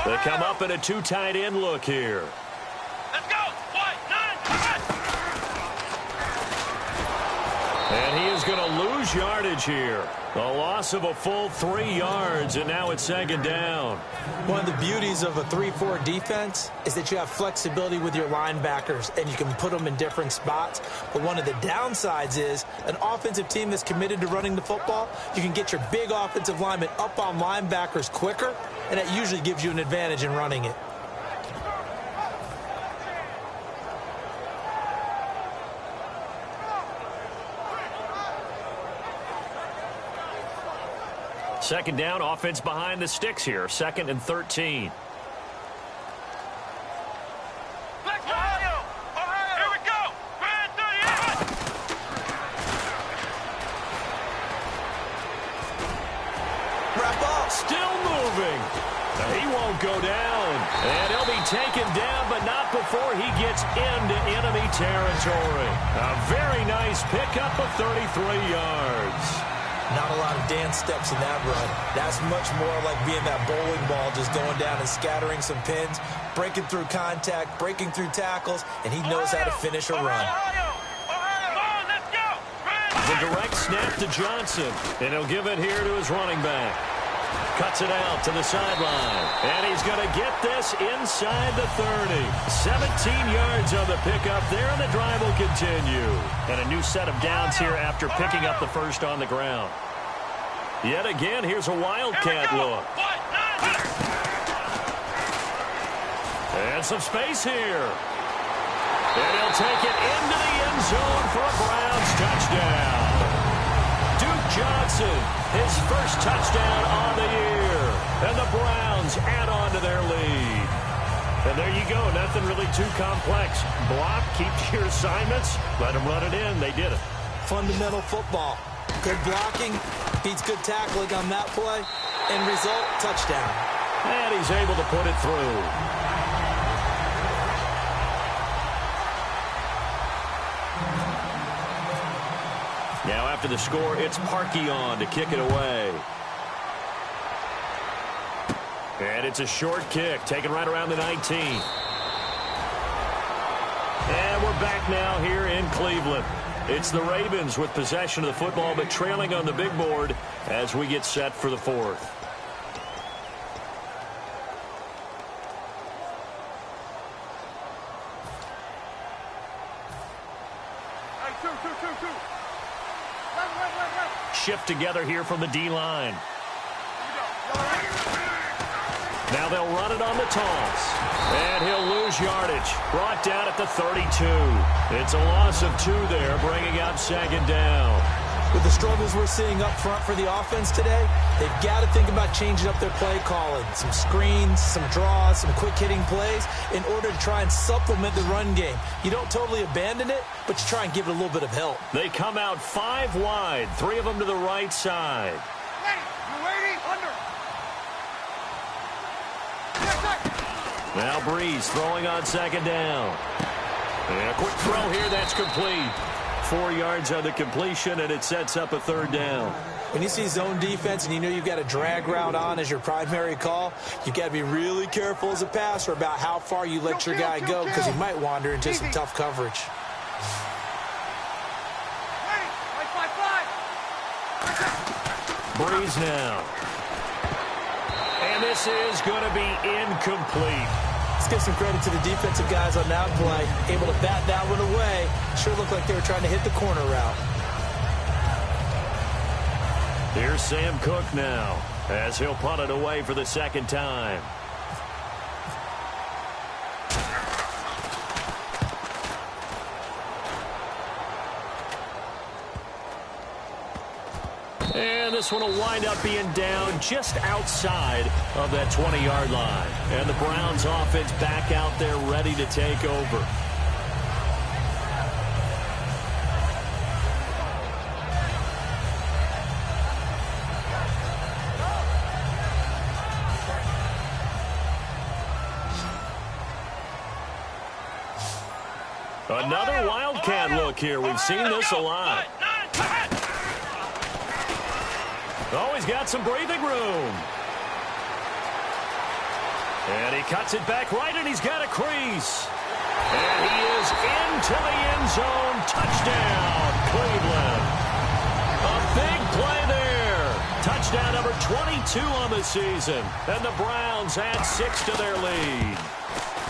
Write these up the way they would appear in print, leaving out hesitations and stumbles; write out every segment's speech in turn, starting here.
They come up in a two tight end look here. Let's go. White, 9, And he is going to lose yardage here. A loss of a full 3 yards, and now it's second down. One of the beauties of a 3-4 defense is that you have flexibility with your linebackers, and you can put them in different spots. But one of the downsides is an offensive team that's committed to running the football, you can get your big offensive linemen up on linebackers quicker, and that usually gives you an advantage in running it. Second down, offense behind the sticks here. 2nd and 13. Ohio! Here we go! Grand 38! Wrap up! Still moving. He won't go down. And he'll be taken down, but not before he gets into enemy territory. A very nice pickup of 33 yards. Not a lot of dance steps in that run. That's much more like being that bowling ball, just going down and scattering some pins, breaking through contact, breaking through tackles, and he knows how to finish a run. Ohio! Come on, let's go! The direct snap to Johnson, and he'll give it here to his running back. Cuts it out to the sideline, and he's going to get this inside the 30. 17 yards on the pickup there, and the drive will continue. And a new set of downs here after picking up the first on the ground. Yet again, here's a wildcat look. And some space here. And he'll take it into the end zone for a Browns touchdown. Johnson, his first touchdown on the year. And the Browns add on to their lead. And there you go. Nothing really too complex. Block, keep your assignments, let them run it in. They did it. Fundamental football. Good blocking, beats good tackling on that play. End result, touchdown. And he's able to put it through. Now after the score, it's Parkey on to kick it away. And it's a short kick, taken right around the 19. And we're back now here in Cleveland. It's the Ravens with possession of the football, but trailing on the big board as we get set for the fourth. Shift together here from the D-line. Now they'll run it on the toss. And he'll lose yardage. Brought down at the 32. It's a loss of 2 there, bringing up second down. With the struggles we're seeing up front for the offense today, they've got to think about changing up their play calling. Some screens, some draws, some quick-hitting plays in order to try and supplement the run game. You don't totally abandon it, but you try and give it a little bit of help. They come out 5 wide, 3 of them to the right side. You're waiting under. Now Breeze throwing on second down. And a quick throw here, that's complete. 4 yards on the completion, and it sets up a third down. When you see zone defense and you know you've got a drag route on as your primary call, you've got to be really careful as a passer about how far you let your guy go because he might wander into some tough coverage. Breeze now. And this is going to be incomplete. Let's give some credit to the defensive guys on that play. Able to bat that one away. Sure looked like they were trying to hit the corner route. Here's Sam Cook now as he'll punt it away for the second time. And this one will wind up being down just outside of that 20-yard line. And the Browns offense back out there ready to take over. Another wildcat look here. We've seen this a lot. Oh, he's got some breathing room. And he cuts it back right, and he's got a crease. And he is into the end zone. Touchdown, Cleveland. A big play there. Touchdown number 22 on the season. And the Browns add 6 to their lead.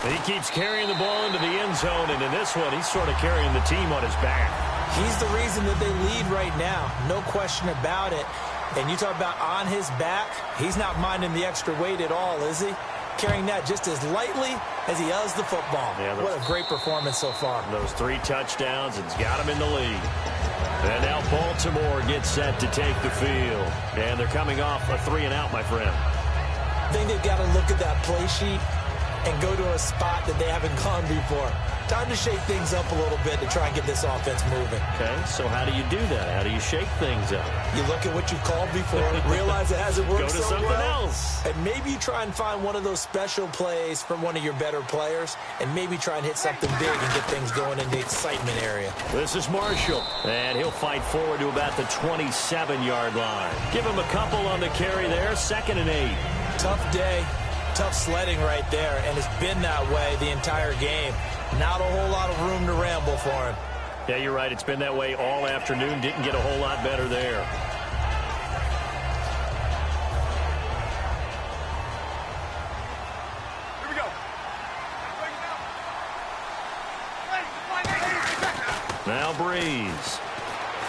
And he keeps carrying the ball into the end zone, and in this one, he's sort of carrying the team on his back. He's the reason that they lead right now. No question about it. And you talk about on his back, he's not minding the extra weight at all, is he? Carrying that just as lightly as he does the football. Yeah, what a great performance so far. Those 3 touchdowns, it's got him in the lead. And now Baltimore gets set to take the field. And they're coming off a 3-and-out, my friend. I think they've got to look at that play sheet and go to a spot that they haven't gone before. Time to shake things up a little bit to try and get this offense moving. Okay, so how do you do that? How do you shake things up? You look at what you called before, realize it hasn't worked so well. Go to something else. And maybe you try and find one of those special plays from one of your better players, and maybe try and hit something big and get things going in the excitement area. This is Marshall, and he'll fight forward to about the 27-yard line. Give him a couple on the carry there, 2nd and 8. Tough day. Tough sledding right there, and it's been that way the entire game. Not a whole lot of room to ramble for him. Yeah, you're right. It's been that way all afternoon. Didn't get a whole lot better there. Here we go. Now Breeze.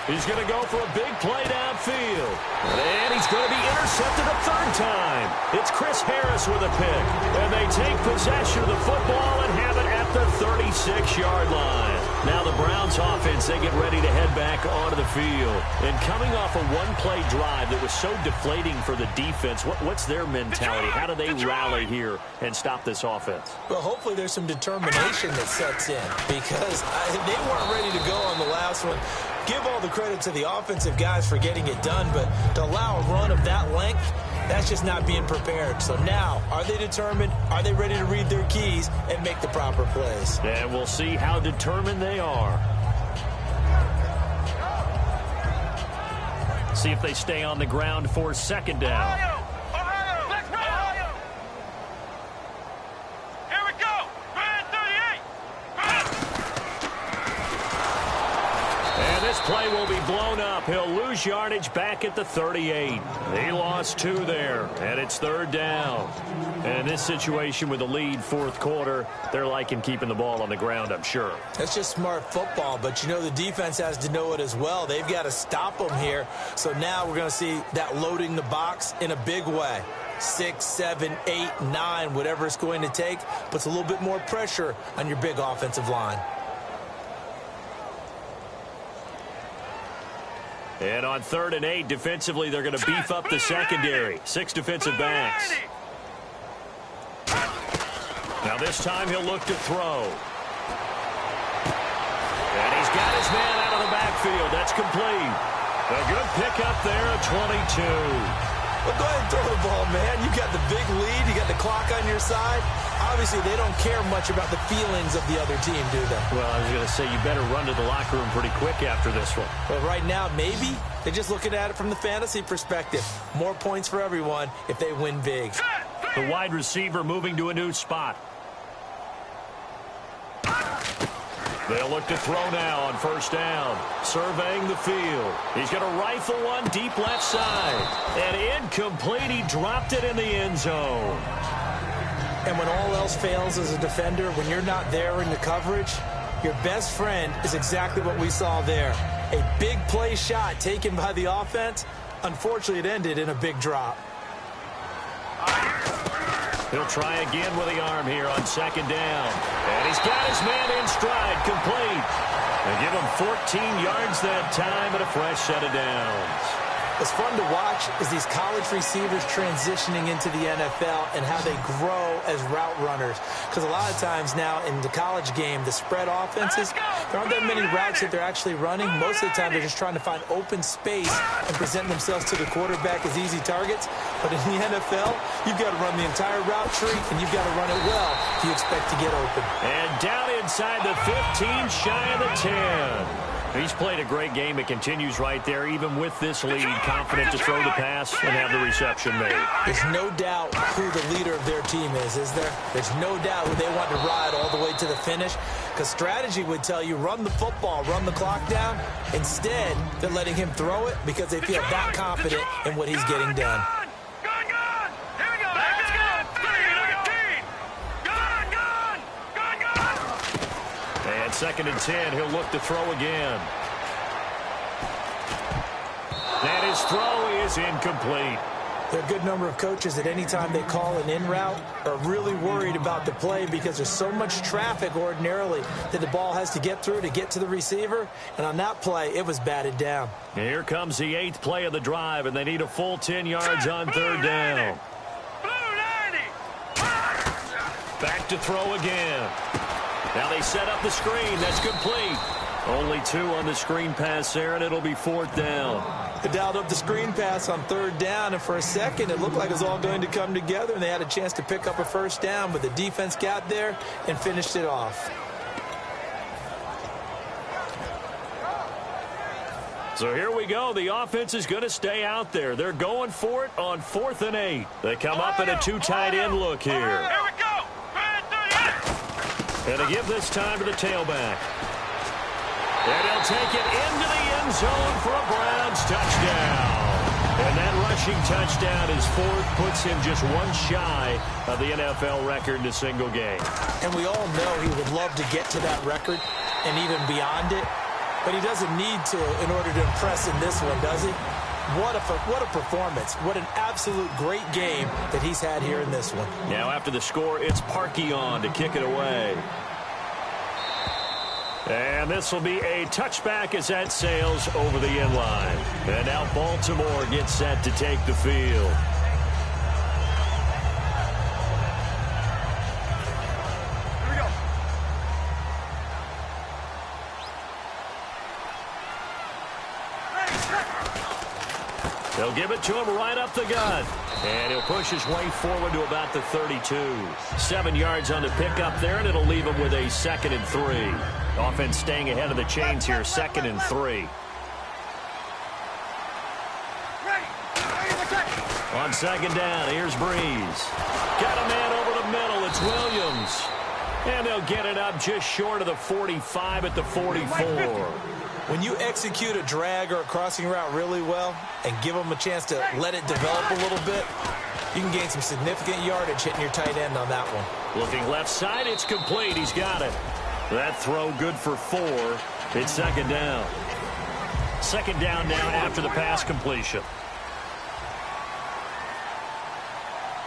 He's going to go for a big play downfield. And he's going to be intercepted a 3rd time. It's Chris Harris with a pick. And they take possession of the football and have it at the 36-yard line. Now the Browns offense, they get ready to head back onto the field. And coming off a one-play drive that was so deflating for the defense, what's their mentality? How do they rally here and stop this offense? Well, hopefully there's some determination that sets in, because they weren't ready to go on the last one. Give all the credit to the offensive guys for getting it done, but to allow a run of that length, that's just not being prepared. So now, are they determined? Are they ready to read their keys and make the proper plays? And we'll see how determined they are. See if they stay on the ground for 2nd down. Ohio! Let's go! Ohio! Here we go! Grand 38! And this play will be blown up. He'll lose yardage back at the 38. He lost 2 there, and it's 3rd down. And this situation with the lead 4th quarter, they're liking keeping the ball on the ground, I'm sure. That's just smart football, but you know the defense has to know it as well. They've got to stop them here. So now we're going to see that loading the box in a big way. 6, 7, 8, 9, whatever it's going to take, puts a little bit more pressure on your big offensive line. And on 3rd and 8, defensively, they're going to beef up the secondary. 6 defensive backs. Now this time he'll look to throw. And he's got his man out of the backfield. That's complete. A good pickup there at 22. Well, go ahead and throw the ball, man. You got the big lead. You got the clock on your side. Obviously, they don't care much about the feelings of the other team, do they? Well, I was going to say, you better run to the locker room pretty quick after this one. But right now, maybe they're just looking at it from the fantasy perspective. More points for everyone if they win big. The wide receiver moving to a new spot. They'll look to throw now on 1st down. Surveying the field. He's going to rifle one deep left side. And incomplete. He dropped it in the end zone. And when all else fails as a defender, when you're not there in the coverage, your best friend is exactly what we saw there. A big play shot taken by the offense. Unfortunately, it ended in a big drop. He'll try again with the arm here on 2nd down. And he's got his man in stride, complete. They give him 14 yards that time and a fresh set of downs. What's fun to watch is these college receivers transitioning into the NFL and how they grow as route runners. Because a lot of times now in the college game, the spread offenses, there aren't that many routes that they're actually running. Most of the time, they're just trying to find open space and present themselves to the quarterback as easy targets. But in the NFL, you've got to run the entire route tree, and you've got to run it well if you expect to get open. And down inside the 15, shy of the 10. He's played a great game. It continues right there, even with this lead, confident to throw the pass and have the reception made. There's no doubt who the leader of their team is there? There's no doubt who they want to ride all the way to the finish, because strategy would tell you run the football, run the clock down. Instead, they're letting him throw it because they feel that confident in what he's getting done. And 2nd and 10, he'll look to throw again. And his throw is incomplete. There are a good number of coaches at any time they call an in route are really worried about the play because there's so much traffic ordinarily that the ball has to get through to get to the receiver. And on that play, it was batted down. And here comes the 8th play of the drive, and they need a full 10 yards on 3rd down. Back to throw again. Now they set up the screen. That's complete. Only 2 on the screen pass there, and it'll be 4th down. They dialed up the screen pass on 3rd down, and for a second, it looked like it was all going to come together, and they had a chance to pick up a 1st down, but the defense got there and finished it off. So here we go. The offense is going to stay out there. They're going for it on 4th and 8. They come up in a 2 tight end look here. Here we go. And they give this time to the tailback. And he'll take it into the end zone for a Browns touchdown. And that rushing touchdown is 4th, puts him just 1 shy of the NFL record in a single game. And we all know he would love to get to that record and even beyond it, but he doesn't need to in order to impress in this one, does he? What a performance. What an absolute great game that he's had here in this one. Now after the score, it's Parkey on to kick it away. And this will be a touchback as that sails over the end line. And now Baltimore gets set to take the field. Here we go. They'll give it to him right up the gut. And he'll push his way forward to about the 32. 7 yards on the pickup there, and it'll leave him with a 2nd and 3. Offense staying ahead of the chains here, 2nd and 3. On 2nd down, here's Breeze. Got a man over the middle. It's Williams. And they'll get it up just short of the 45 at the 44. When you execute a drag or a crossing route really well and give them a chance to let it develop a little bit, you can gain some significant yardage hitting your tight end on that one. Looking left side, it's complete. He's got it. That throw good for 4. It's 2nd down. 2nd down now after the pass completion.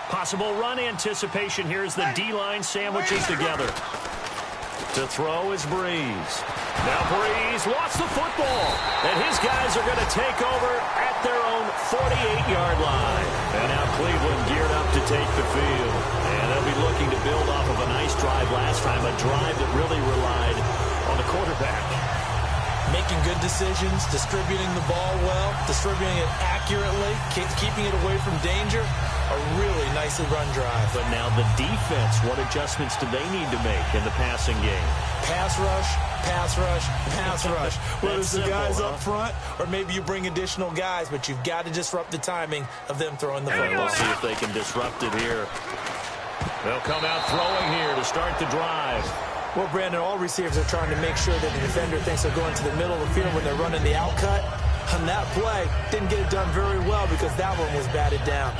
Possible run anticipation here as the D-line sandwiches together. To throw is Breeze. Now Breeze lost the football. And his guys are going to take over at their own 48-yard line. And now Cleveland geared up to take the field. And they'll be looking to build off of a nice drive last time, a drive that really relied on the quarterback. Making good decisions, distributing the ball well, distributing it accurately, keeping it away from danger. A really nicely run drive. But now the defense, what adjustments do they need to make in the passing game? Pass rush, pass rush, pass rush. Whether it's the guys simple, up front or maybe you bring additional guys, but you've got to disrupt the timing of them throwing the And football. we'll see if they can disrupt it here. They'll come out throwing here to start the drive. Well, Brandon, all receivers are trying to make sure that the defender thinks they're going to the middle of the field when they're running the out cut. On that play, didn't get it done very well because that one was batted down.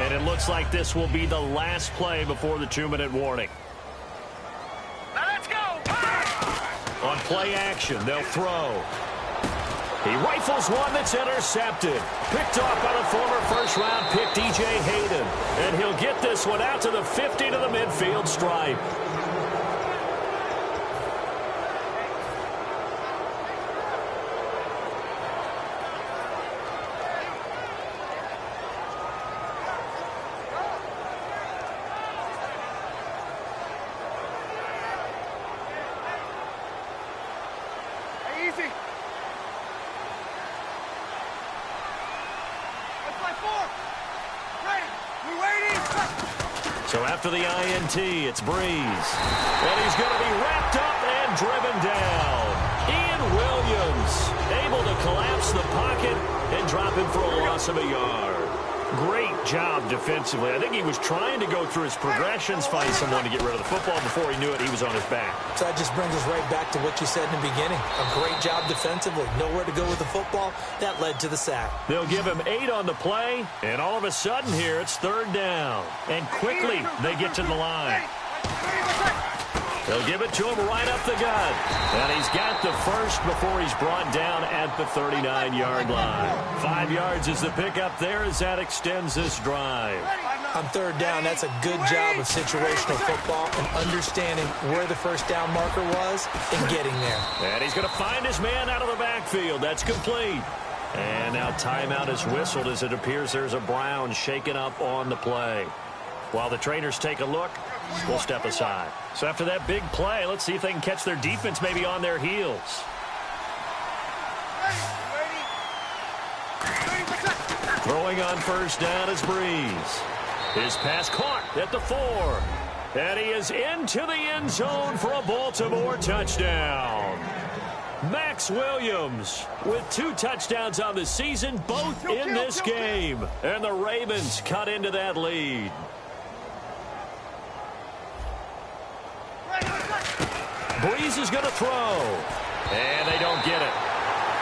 And it looks like this will be the last play before the 2-minute warning. Now let's go. On play action, they'll throw. He rifles one that's intercepted. Picked off by the former first-round pick, DJ Hayden. And he'll get this one out to the 50 to the midfield stripe. Easy. So after the INT, it's Breeze. And he's going to be wrapped up and driven down. Ian Williams able to collapse the pocket and drop him for a loss of a yard. Great job defensively. I think he was trying to go through his progressions, find someone to get rid of the football. Before he knew it, he was on his back. So that just brings us right back to what you said in the beginning. A great job defensively. Nowhere to go with the football. That led to the sack. They'll give him 8 on the play, and all of a sudden here, it's 3rd down. And quickly, they get to the line. They'll give it to him right up the gut. And he's got the first before he's brought down at the 39-yard line. 5 yards is the pickup there as that extends this drive. On 3rd down, that's a good job of situational football and understanding where the first down marker was and getting there. And he's going to find his man out of the backfield. That's complete. And now timeout is whistled as it appears there's a Brown shaken up on the play. While the trainers take a look, we'll step aside. So after that big play, let's see if they can catch their defense maybe on their heels. Throwing on first down is Breeze. His pass caught at the 4. And he is into the end zone for a Baltimore touchdown. Max Williams with 2 touchdowns on the season, both in this game. And the Ravens cut into that lead. Breeze is going to throw. And they don't get it.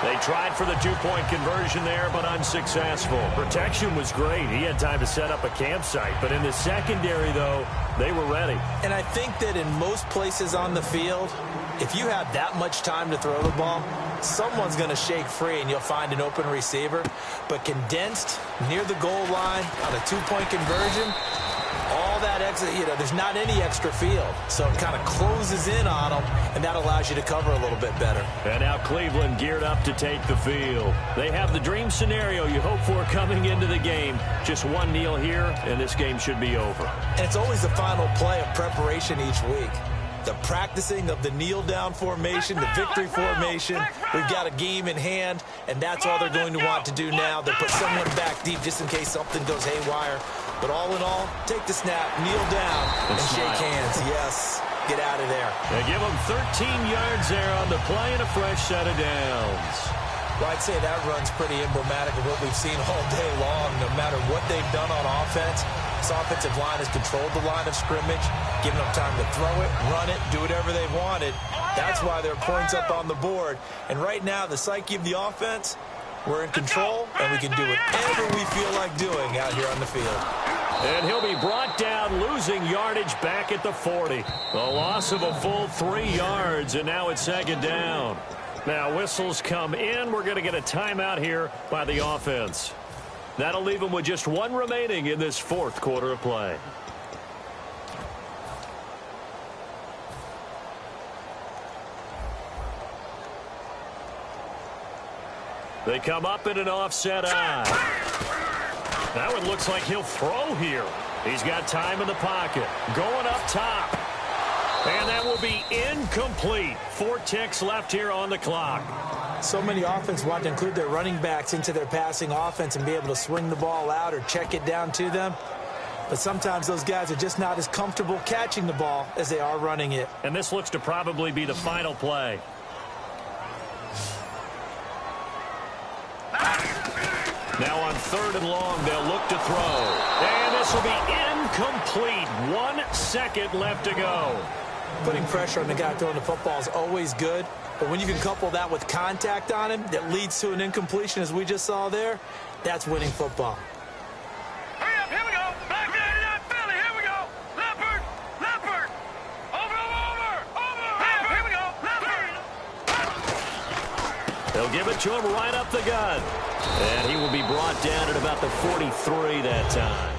They tried for the 2-point conversion there, but unsuccessful. Protection was great. He had time to set up a campsite. But in the secondary, though, they were ready. And I think that in most places on the field, if you have that much time to throw the ball, someone's going to shake free and you'll find an open receiver. But condensed near the goal line on a 2-point conversion, all that extra, there's not any extra field. So it kind of closes in on them, and that allows you to cover a little bit better. And now Cleveland geared up to take the field. They have the dream scenario you hope for coming into the game. Just one kneel here, and this game should be over. And it's always the final play of preparation each week. The practicing of the kneel-down formation, the victory formation. We've got a game in hand, and that's all they're going to want to do now. They put someone back deep just in case something goes haywire. But all in all, take the snap, kneel down, and shake hands. Yes, get out of there. They give them 13 yards there on the play and a fresh set of downs. Well, I'd say that run's pretty emblematic of what we've seen all day long. No matter what they've done on offense, this offensive line has controlled the line of scrimmage, given them time to throw it, run it, do whatever they wanted. That's why there are points up on the board. And right now, the psyche of the offense, we're in control, and we can do whatever we feel like doing out here on the field. And he'll be brought down, losing yardage back at the 40. A loss of a full 3 yards, and now it's 2nd down. Now whistles come in. We're going to get a timeout here by the offense. That'll leave them with just 1 remaining in this 4th quarter of play. They come up in an offset eye. That one looks like he'll throw here. He's got time in the pocket. Going up top. And that will be incomplete. 4 ticks left here on the clock. So many offenses want to include their running backs into their passing offense and be able to swing the ball out or check it down to them. But sometimes those guys are just not as comfortable catching the ball as they are running it. And this looks to probably be the final play. Now on 3rd and long, they'll look to throw. And this will be incomplete. 1 second left to go. Putting pressure on the guy throwing the football is always good. But when you can couple that with contact on him that leads to an incompletion, as we just saw there, that's winning football. Hurry up, here we go. Back there to that Philly, here we go. Leopard, Leopard. Over. Here we go, Leopard. They'll give it to him right up the gut. And he will be brought down at about the 43 that time.